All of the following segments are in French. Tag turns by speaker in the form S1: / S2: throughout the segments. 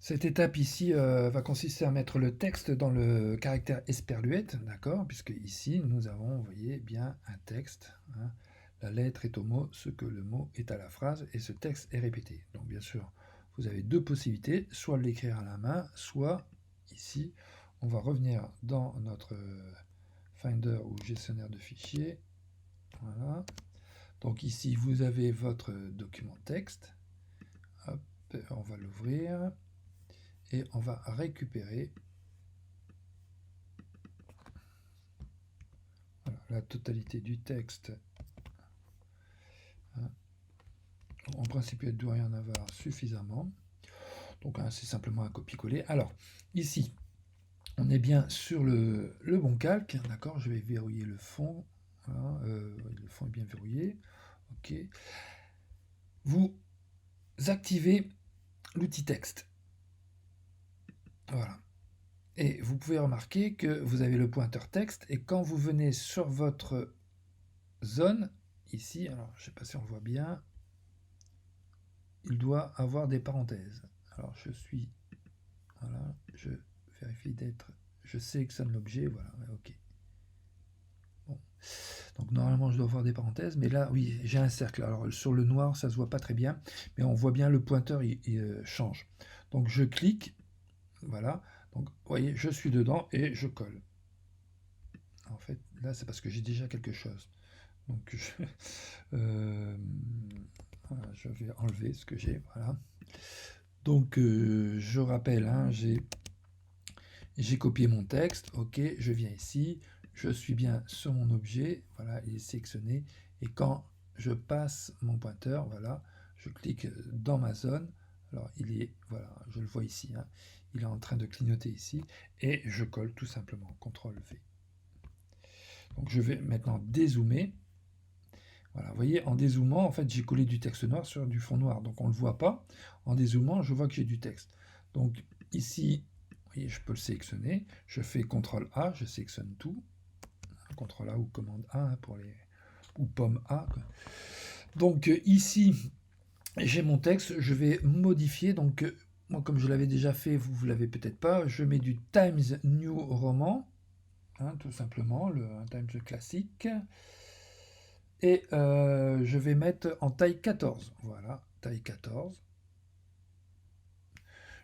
S1: Cette étape ici va consister à mettre le texte dans le caractère esperluette, d'accord, puisque ici nous avons, vous voyez, bien un texte, hein. La lettre est au mot, ce que le mot est à la phrase, et ce texte est répété. Donc bien sûr, vous avez deux possibilités, soit l'écrire à la main, soit ici, on va revenir dans notre Finder ou gestionnaire de fichiers. Voilà. Donc ici, vous avez votre document texte. Hop, on va l'ouvrir. Et on va récupérer voilà, la totalité du texte. En principe, il doit y en avoir suffisamment. Donc, hein, c'est simplement un copier-coller. Alors, ici, on est bien sur le bon calque. D'accord, je vais verrouiller le fond. Voilà, le fond est bien verrouillé. OK. Vous activez l'outil texte. Voilà. Et vous pouvez remarquer que vous avez le pointeur texte. Et quand vous venez sur votre zone, ici, alors je ne sais pas si on voit bien, il doit avoir des parenthèses. Alors je suis, voilà, je vérifie d'être, je sélectionne l'objet, voilà, ok. Bon. Donc normalement je dois avoir des parenthèses, mais là oui, j'ai un cercle. Alors sur le noir ça se voit pas très bien, mais on voit bien le pointeur il change. Donc je clique, voilà, donc vous voyez, je suis dedans et je colle. En fait, là c'est parce que j'ai déjà quelque chose. Donc voilà, je vais enlever ce que j'ai, voilà. Donc je rappelle, hein, j'ai copié mon texte, ok, je viens ici, je suis bien sur mon objet, voilà, il est sélectionné, et quand je passe mon pointeur, voilà, je clique dans ma zone, alors il est, voilà, je le vois ici, hein, il est en train de clignoter ici, et je colle tout simplement, CTRL V. Donc je vais maintenant dézoomer. Voilà, vous voyez, en dézoomant, en fait, j'ai collé du texte noir sur du fond noir, donc on ne le voit pas. En dézoomant, je vois que j'ai du texte. Donc ici, vous voyez, je peux le sélectionner. Je fais CTRL A, je sélectionne tout. CTRL A ou commande A hein, pour les ou pomme A. Quoi. Donc ici, j'ai mon texte. Je vais modifier. Donc moi, comme je l'avais déjà fait, vous ne l'avez peut-être pas. Je mets du Times New Roman, hein, tout simplement, un Times classique. Et je vais mettre en taille 14. Voilà, taille 14.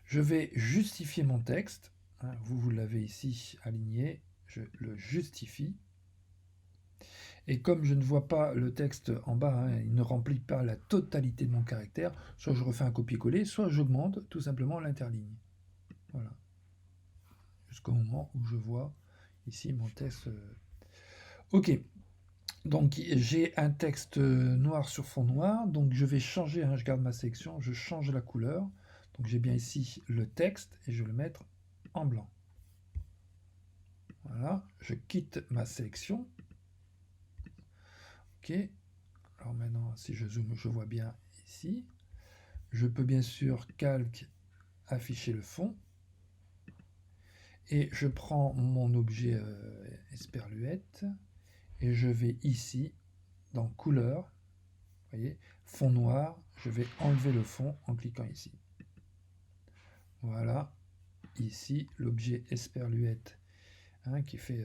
S1: Je vais justifier mon texte. Hein, vous l'avez ici aligné. Je le justifie. Et comme je ne vois pas le texte en bas, hein, il ne remplit pas la totalité de mon caractère, soit je refais un copier-coller, soit j'augmente tout simplement l'interligne. Voilà. Jusqu'au moment où je vois ici mon texte. Ok. Donc j'ai un texte noir sur fond noir, donc je vais changer, hein, je garde ma sélection, je change la couleur. Donc j'ai bien ici le texte et je vais le mettre en blanc. Voilà, je quitte ma sélection. Ok, alors maintenant si je zoome, je vois bien ici. Je peux bien sûr calque, afficher le fond. Et je prends mon objet esperluette et je vais ici dans couleur. Vous voyez, fond noir, je vais enlever le fond en cliquant ici. Voilà, ici l'objet esperluette hein, qui fait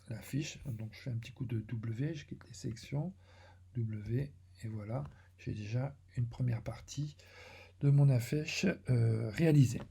S1: la fiche. Donc je fais un petit coup de W, je quitte les sections, W, et voilà, j'ai déjà une première partie de mon affiche réalisée.